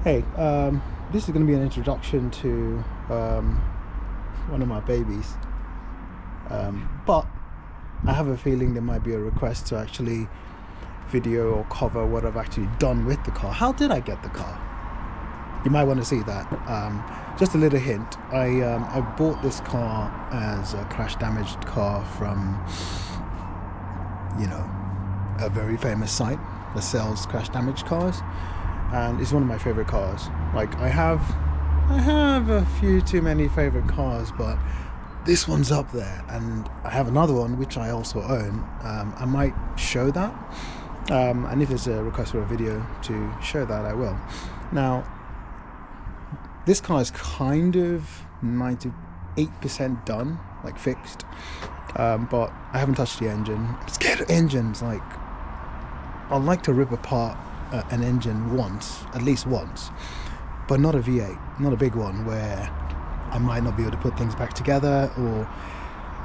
Hey, this is going to be an introduction to one of my babies, but I have a feeling there might be a request to actually video or cover what I've actually done with the car. How did I get the car? You might want to see that. Just a little hint, I bought this car as a crash damaged car from, a very famous site that sells crash damaged cars. And it's one of my favorite cars. Like I have a few too many favorite cars, but this one's up there. And I have another one which I also own. I might show that, and if there's a request for a video to show that, I will. Now, this car is kind of 98% done, like fixed, but I haven't touched the engine. I'm scared of engines. Like, I'd like to rip apart an engine at least once, but not a V8, not a big one where I might not be able to put things back together or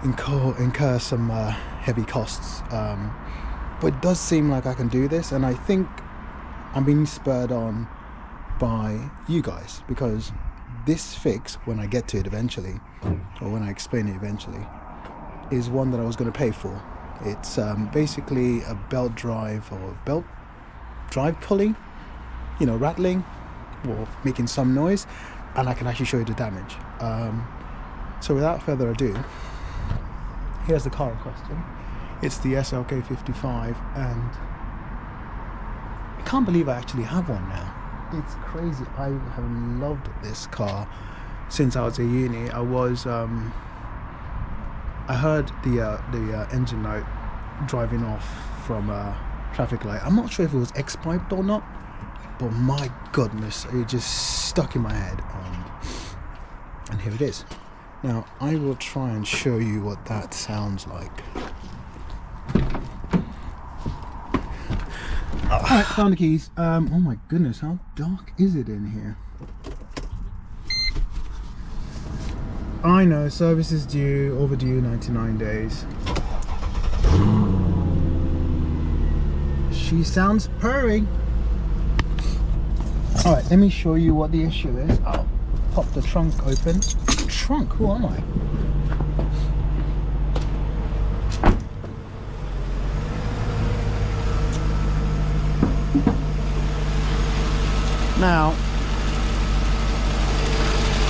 incur some heavy costs. But it does seem like I can do this, and I think I'm being spurred on by you guys, because this fix, when I get to it eventually, or when I explain it eventually, is one that I was going to pay for. It's basically a belt drive pulley, rattling or making some noise, and I can actually show you the damage. So without further ado, here's the car in question. It's the SLK 55, and I can't believe I actually have one now. It's crazy. I have loved this car since I was at uni. I heard the engine light driving off from traffic light. I'm not sure if it was X-piped or not, but my goodness, it just stuck in my head. And here it is. Now I will try and show you what that sounds like. Alright, found the keys. Oh my goodness, how dark is it in here? I know, service is due, overdue 99 days. She sounds purring. Alright, let me show you what the issue is. I'll pop the trunk open. Trunk? Who am I? Now,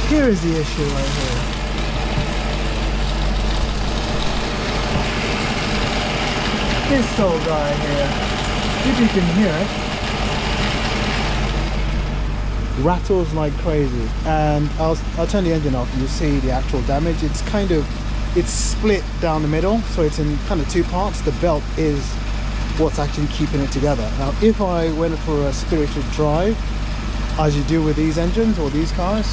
here is the issue right here. This old guy here, if you can hear it, rattles like crazy. And I'll turn the engine off and you'll see the actual damage. It's split down the middle, so it's in kind of two parts. The belt is what's actually keeping it together. Now, if I went for a spirited drive, as you do with these engines or these cars,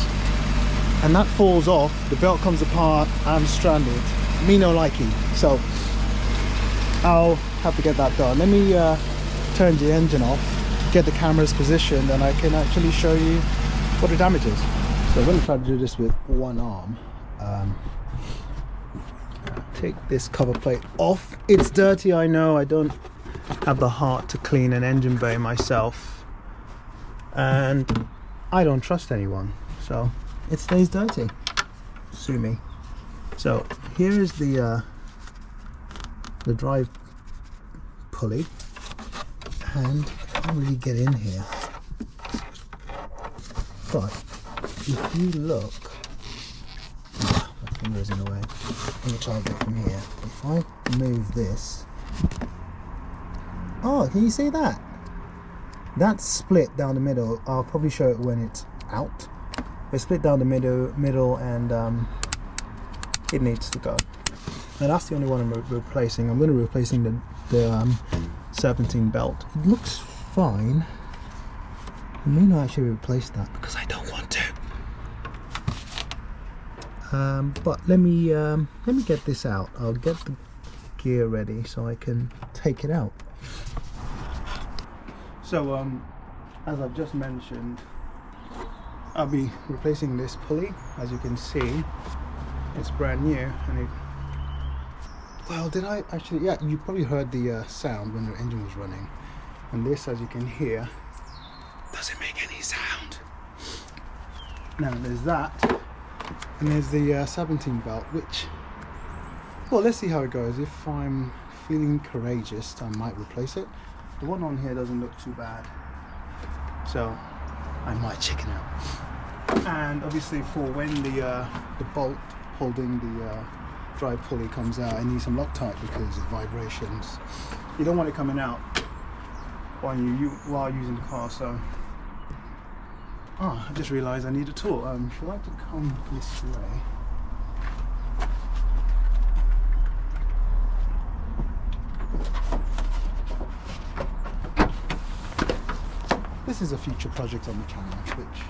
and that falls off, the belt comes apart, I'm stranded. Me no likey. So I'll have to get that done. Let me turn the engine off, get the cameras positioned, and I can actually show you what the damage is. So I'm going to try to do this with one arm. Take this cover plate off. It's dirty, I know. I don't have the heart to clean an engine bay myself, and I don't trust anyone, so it stays dirty. Sue me. So here is the drive pulley, and I can't really get in here, but if you look, my finger is in the way. Let me try and get from here. If I move this, oh, can you see that? That's split down the middle. I'll probably show it when it's out. It's split down the middle, and it needs to go. And that's the only one I'm replacing. I'm going to be replacing the Serpentine belt. It looks fine. I may not actually replace that because I don't want to. But let me get this out. I'll get the gear ready so I can take it out. So as I've just mentioned, I'll be replacing this pulley. As you can see, it's brand new, and well, did I actually? Yeah, you probably heard the sound when the engine was running, and this, as you can hear, doesn't make any sound. Now there's that, and there's the Serpentine belt, which, well, let's see how it goes. If I'm feeling courageous, I might replace it. The one on here doesn't look too bad, so I might chicken out. And obviously for when the bolt holding the drive pulley comes out, I need some Loctite because of vibrations. You don't want it coming out while using the car. So I just realized I need a tool. Should I like to come this way? This is a future project on the channel, which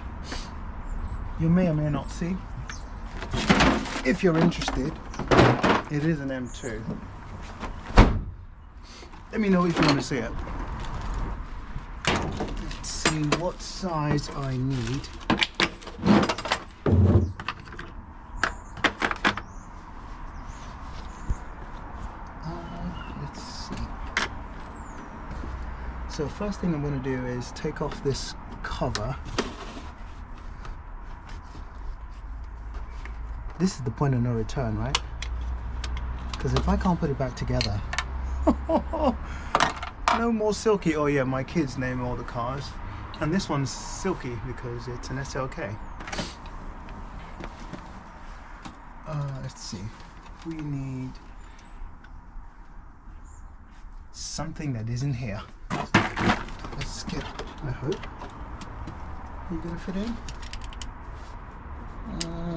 you may or may not see. If you're interested, it is an M2. Let me know if you want to see it. Let's see what size I need. Let's see. So first thing I'm going to do is take off this cover. This is the point of no return, right? Because if I can't put it back together, no more Silky. Oh yeah, my kids name all the cars, and this one's Silky because it's an SLK. Let's see. We need something that isn't here. Let's get. I hope. Are you gonna fit in?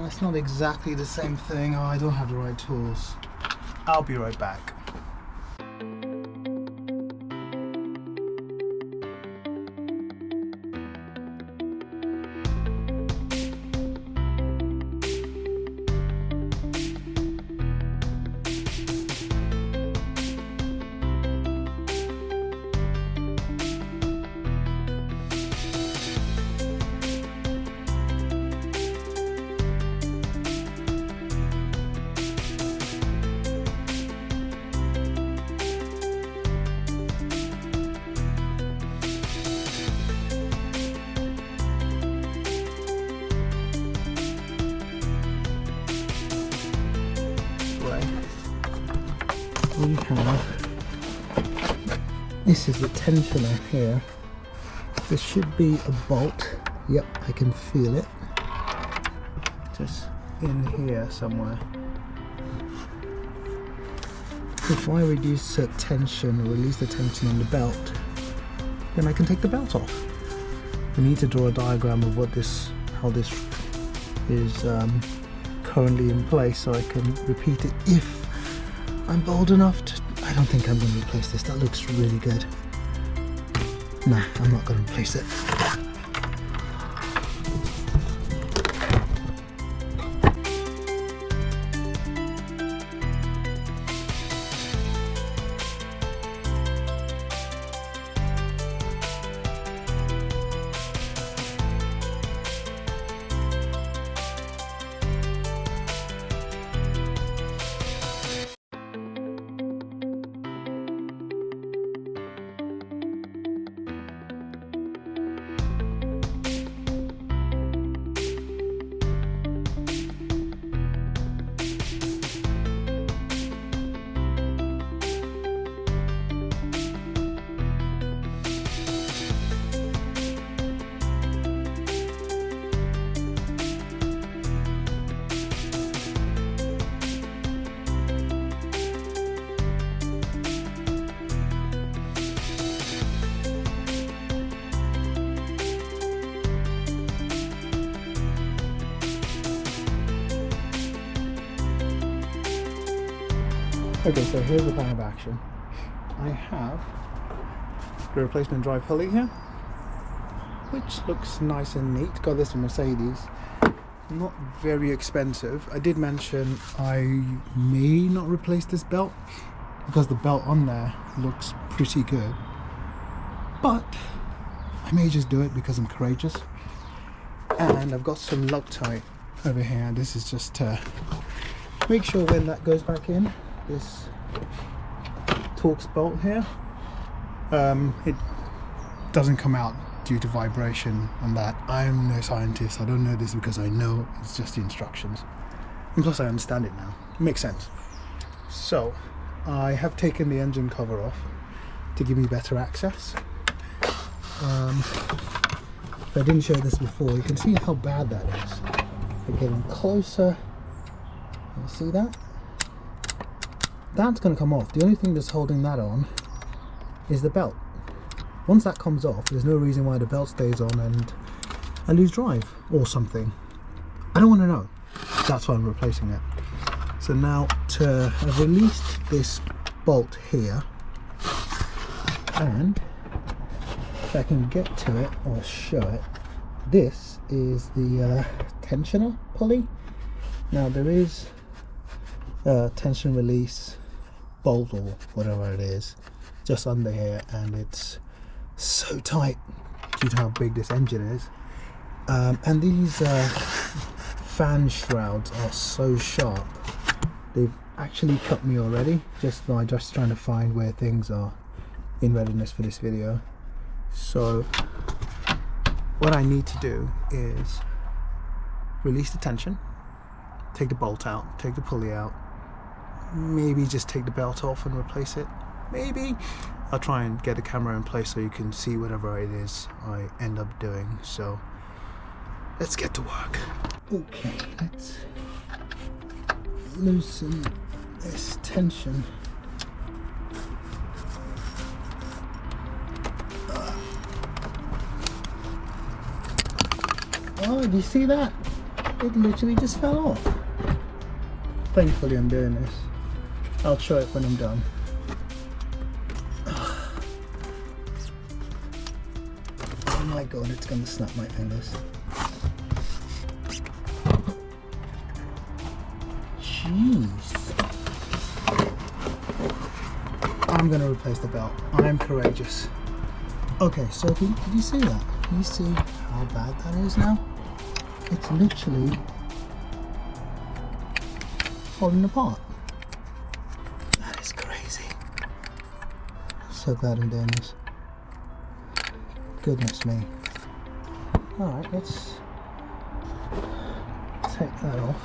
It's not exactly the same thing. Oh, I don't have the right tools. I'll be right back. We have, this is the tensioner here. There should be a bolt. Yep, I can feel it. Just in here somewhere. If I reduce the tension, or release the tension on the belt, then I can take the belt off. We need to draw a diagram of what this, how this is currently in place, so I can repeat it if I'm bold enough to. I don't think I'm going to replace this. That looks really good. Nah, I'm not going to replace it. Okay, so here's the plan of action. I have the replacement drive pulley here, which looks nice and neat. Got this from Mercedes. Not very expensive. I did mention I may not replace this belt because the belt on there looks pretty good, but I may just do it because I'm courageous. And I've got some Loctite over here. This is just to make sure when that goes back in, this Torx bolt here, it doesn't come out due to vibration and that. I'm no scientist, I don't know this because I know it's just the instructions. And plus I understand it now. It makes sense. So I have taken the engine cover off to give me better access. If I didn't show this before, you can see how bad that is. We're getting closer. You see that? That's going to come off. The only thing that's holding that on is the belt. Once that comes off, there's no reason why the belt stays on and I lose drive or something. I don't want to know. That's why I'm replacing it. So now I've released this bolt here, and if I can get to it or show it, this is the tensioner pulley. Now there is a tension release bolt or whatever it is just under here, and it's so tight due to how big this engine is. And these fan shrouds are so sharp. They've actually cut me already just by trying to find where things are in readiness for this video. So what I need to do is release the tension, take the bolt out, take the pulley out, maybe just take the belt off and replace it. Maybe I'll try and get the camera in place so you can see whatever it is I end up doing. So let's get to work. Okay, let's loosen this tension. Oh, do you see that? It literally just fell off. Thankfully I'm doing this. I'll show it when I'm done. Oh my god, it's gonna snap my fingers. Jeez. I'm gonna replace the belt. I'm courageous. Okay, so did you see that? Can you see how bad that is now? It's literally falling apart. That is crazy. I'm so glad I'm doing this. Goodness me. Alright, let's take that off.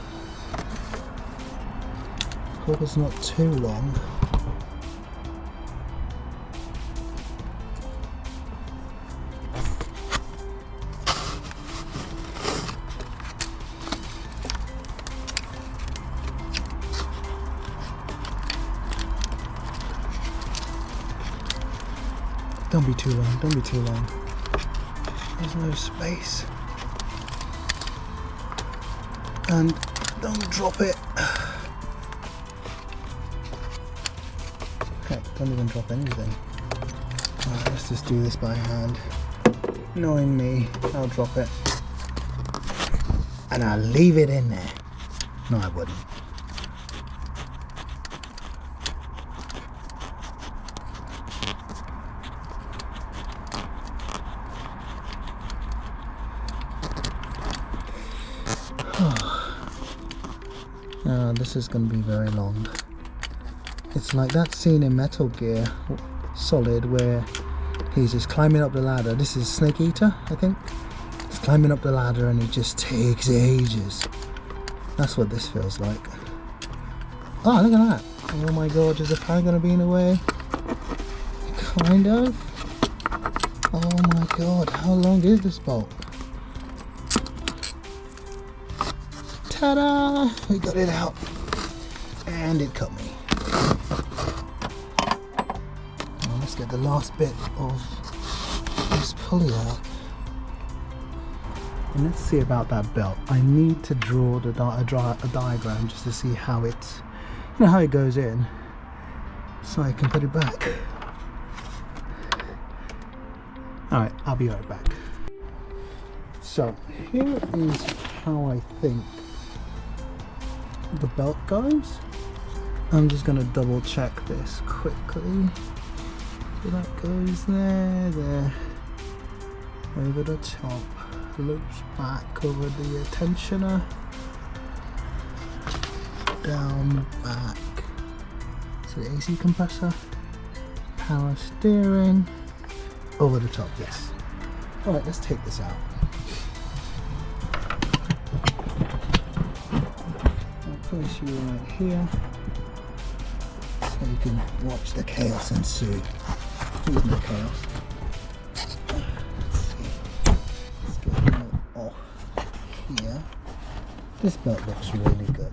Hope it's not too long. Don't be too long, don't be too long. There's no space. And don't drop it. Heck, don't even drop anything. Alright, let's just do this by hand. Knowing me, I'll drop it. And I'll leave it in there. No, I wouldn't. This is going to be very long. It's like that scene in Metal Gear Solid where he's just climbing up the ladder. This is Snake Eater, I think. He's climbing up the ladder and it just takes ages. That's what this feels like. Oh, look at that. Oh my god, is the fan going to be in the way? Kind of. Oh my god, how long is this bolt? Ta-da! We got it out. And it cut me. Now let's get the last bit of this pulley out. And let's see about that belt. I need to draw a diagram just to see how it's, you know, how it goes in, so I can put it back. Alright, I'll be right back. So here is how I think the belt goes. I'm just going to double check this quickly. So that goes there, over the top, loops back over the tensioner, down back to the AC compressor, power steering, over the top, yes. Alright, let's take this out. I'll place you right here so you can watch the chaos ensue. There's no chaos. Let's see. Let's get it off here. This belt looks really good.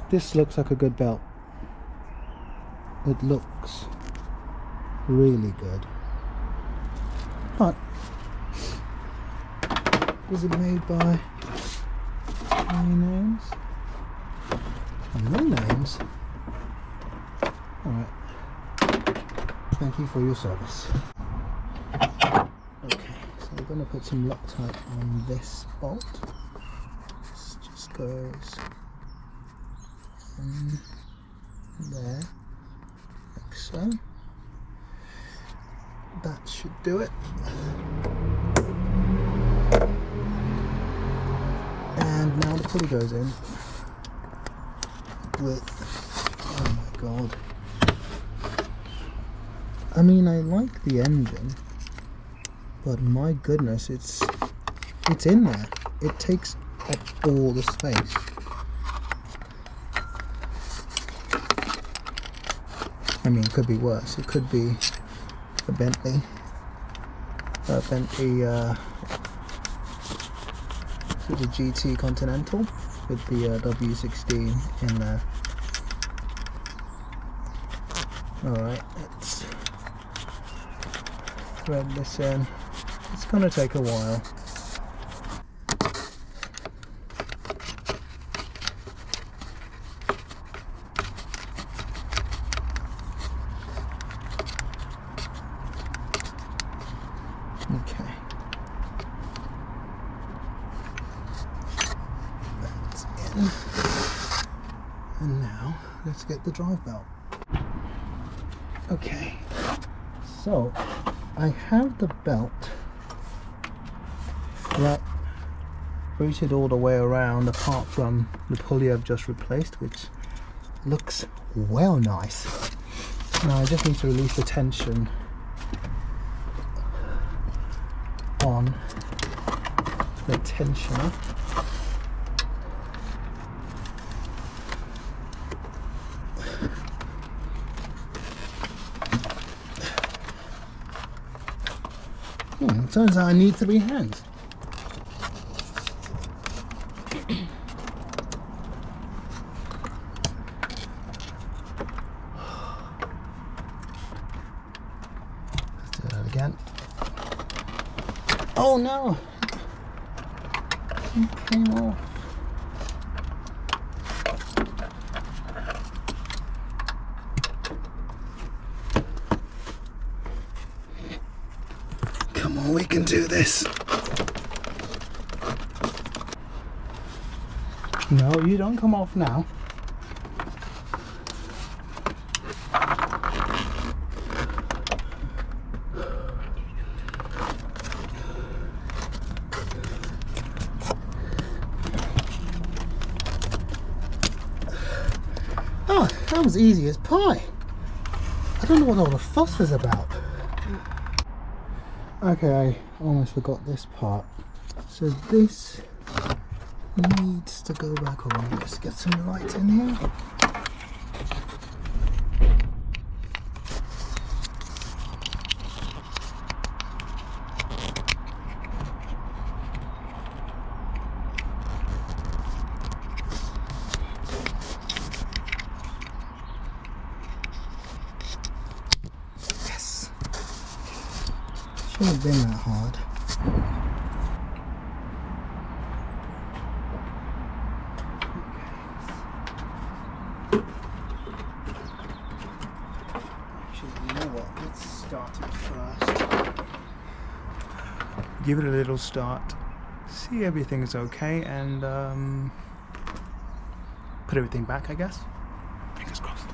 This looks like a good belt. It looks really good. But was it made by any names? No names. Alright. Thank you for your service. Okay, so we're going to put some Loctite on this bolt. This just goes in there, like so. That should do it. And now the pulley goes in with, oh my god. I mean, I like the engine, but my goodness, it's in there. It takes up all the space. I mean, it could be worse. It could be a Bentley the GT Continental with the W16 in there. Alright, let's thread this in. It's gonna take a while. Okay. That's in. And now let's get the drive belt. Okay. So I have the belt that routed all the way around apart from the pulley I've just replaced, which looks well nice. Now I just need to release the tension on the tensioner. It turns out I need 3 hands. Let's do that again. Oh no! It came off. Come on, we can do this. No, you don't come off now. Oh, that was easy as pie. I don't know what all the fuss was about. Okay, I almost forgot this part. So this needs to go back on. Let's get some light in here. Shouldn't have been that hard. Actually, you know what? Let's start it first. Give it a little start. See everything's okay, and put put everything back, I guess. Fingers crossed.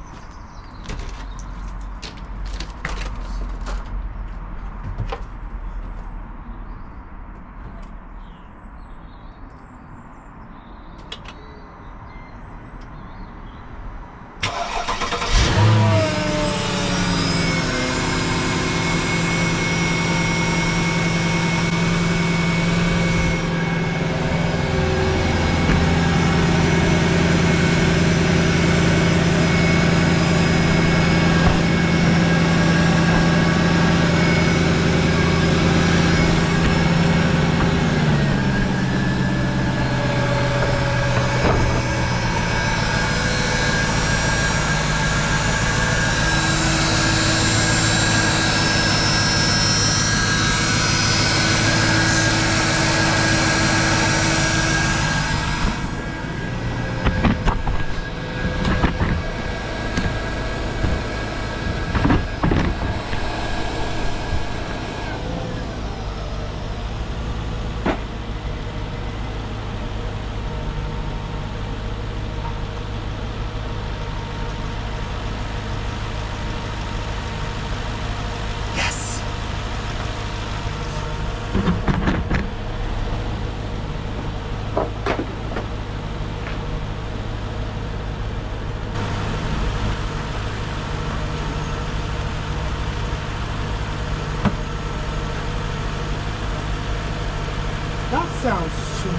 That sounds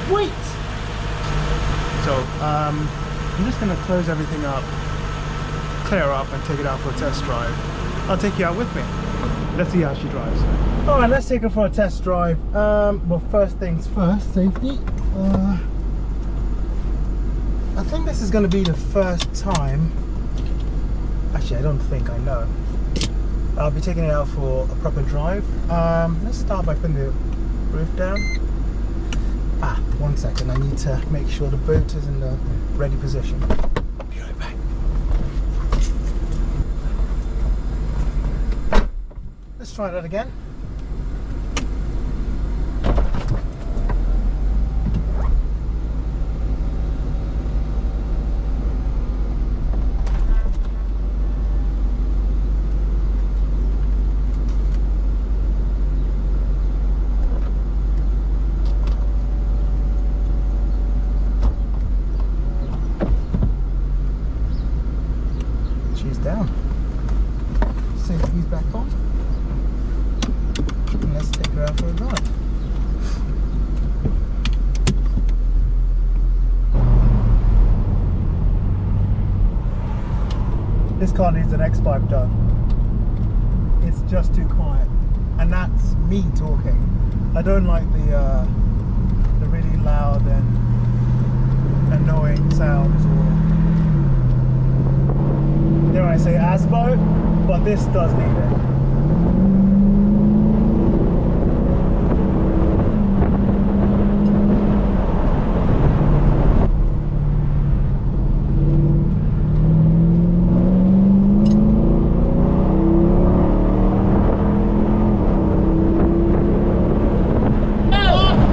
sweet! So, I'm just going to close everything up, clear up and take it out for a test drive. I'll take you out with me. Let's see how she drives. Alright, let's take her for a test drive. Well, first things first, safety. I think this is going to be the first time, actually I don't think, I know, I'll be taking it out for a proper drive. Let's start by putting the roof down. One second, I need to make sure the boot is in the ready position. Be right back. Let's try that again. Down. Safety's back on. And let's take her out for a drive. This car needs an X5 done. It's just too quiet. And that's me talking. I don't like the really loud and annoying sounds, or dare I say asbo, but this does need it.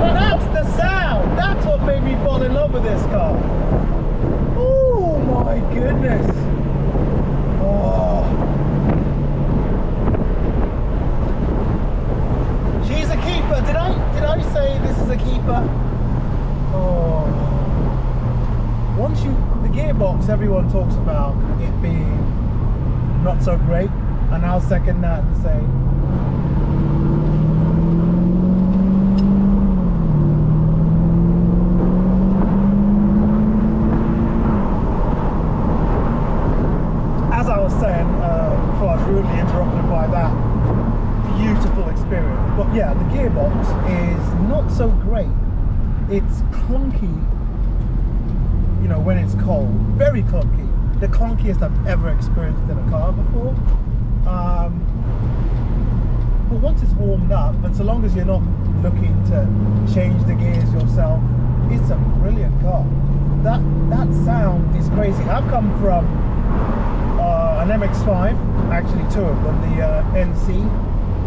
That's the sound! That's what made me fall in love with this car. Oh my goodness. Oh. She's a keeper. Did I say this is a keeper? Oh. Once the gearbox, everyone talks about it being not so great, and I'll second that and say before I was rudely interrupted by that beautiful experience. But yeah, the gearbox is not so great. It's clunky, you know, when it's cold. Very clunky. The clunkiest I've ever experienced in a car before. But once it's warmed up, and so long as you're not looking to change the gears yourself, it's a brilliant car. That sound is crazy. I've come from an MX-5, actually two of them, the NC,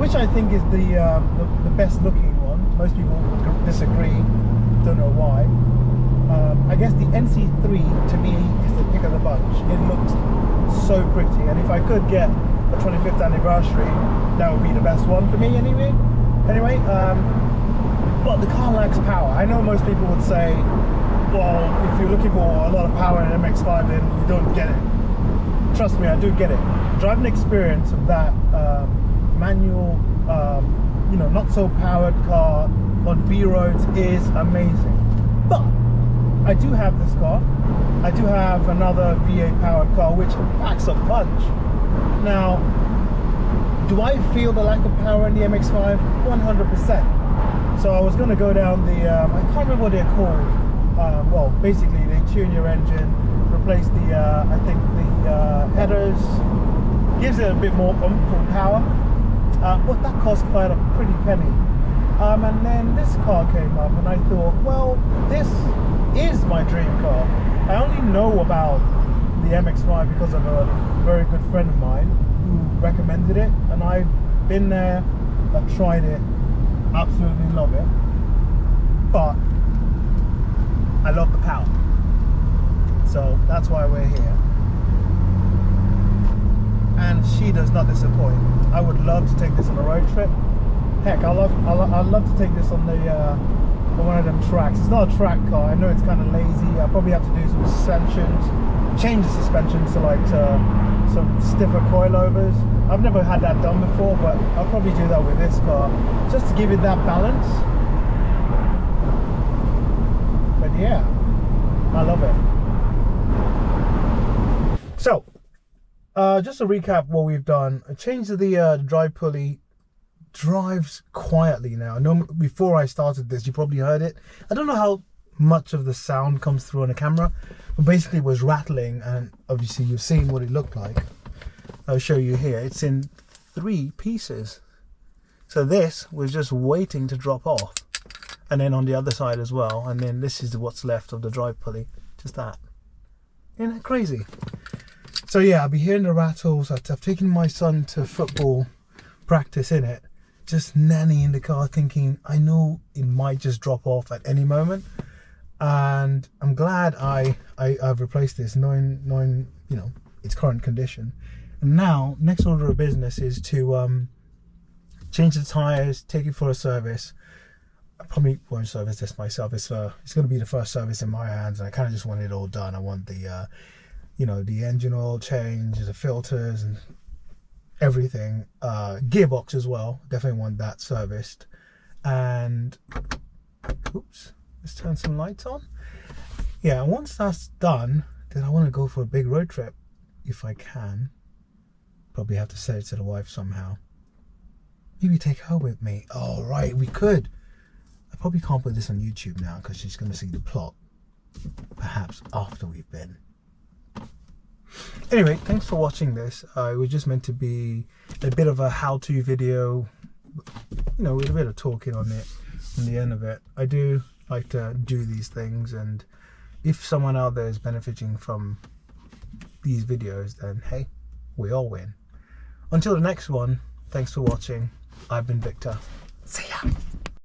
which I think is the best looking one. Most people disagree, don't know why. I guess the NC3 to me is the pick of the bunch. It looks so pretty, and if I could get a 25th anniversary, that would be the best one for me anyway. But the car lacks power. I know most people would say, well, if you're looking for a lot of power in an MX-5, then you don't get it. Trust me, I do get it. Driving experience of that manual, you know, not so powered car on B roads is amazing. But I do have this car. I do have another V8 powered car which packs a punch. Now, do I feel the lack of power in the MX-5? 100%. So I was going to go down the, I can't remember what they're called. Well, basically they tune your engine, replace the, I think the headers, gives it a bit more oomph and power. But that cost quite a pretty penny. And then this car came up and I thought, well, this is my dream car. I only know about the MX-5 because of a very good friend of mine who recommended it, and I've been there, I've tried it, absolutely love it, but I love the power, so that's why we're here. And she does not disappoint. I would love to take this on a road trip. Heck, I'd love to take this on the one of them tracks. It's not a track car. I know it's kind of lazy. I'll probably have to do some suspensions, change the suspensions to like some stiffer coilovers. I've never had that done before, but I'll probably do that with this car just to give it that balance. But yeah, I love it. So just to recap what we've done, I changed the drive pulley. Drives quietly now. I know before I started this you probably heard it. I don't know how much of the sound comes through on the camera, but basically it was rattling, and obviously you've seen what it looked like. I'll show you here. It's in 3 pieces, so this was just waiting to drop off, and then on the other side as well, and then this is what's left of the drive pulley, just that. Isn't that crazy? So yeah, I'll be hearing the rattles. I've taken my son to football practice in it, just nannying the car, thinking I know it might just drop off at any moment, and I'm glad I've replaced this, knowing you know its current condition. And now next order of business is to change the tires, take it for a service. I probably won't service this myself. It's going to be the first service in my hands, and I kind of just want it all done. I want the you know, the engine oil change, the filters and everything, gearbox as well, definitely want that serviced. And oops, let's turn some lights on. Yeah, once that's done, then I want to go for a big road trip if I can. Probably have to say it to the wife somehow. Maybe take her with me. Oh right, we could. I probably can't put this on YouTube now because she's going to see the plot perhaps after we've been. Anyway, thanks for watching this. It was just meant to be a bit of a how-to video, you know, with a bit of talking on it on the end of it. I do like to do these things, and if someone out there is benefiting from these videos, then hey, we all win. Until the next one, thanks for watching. I've been Victor. See ya.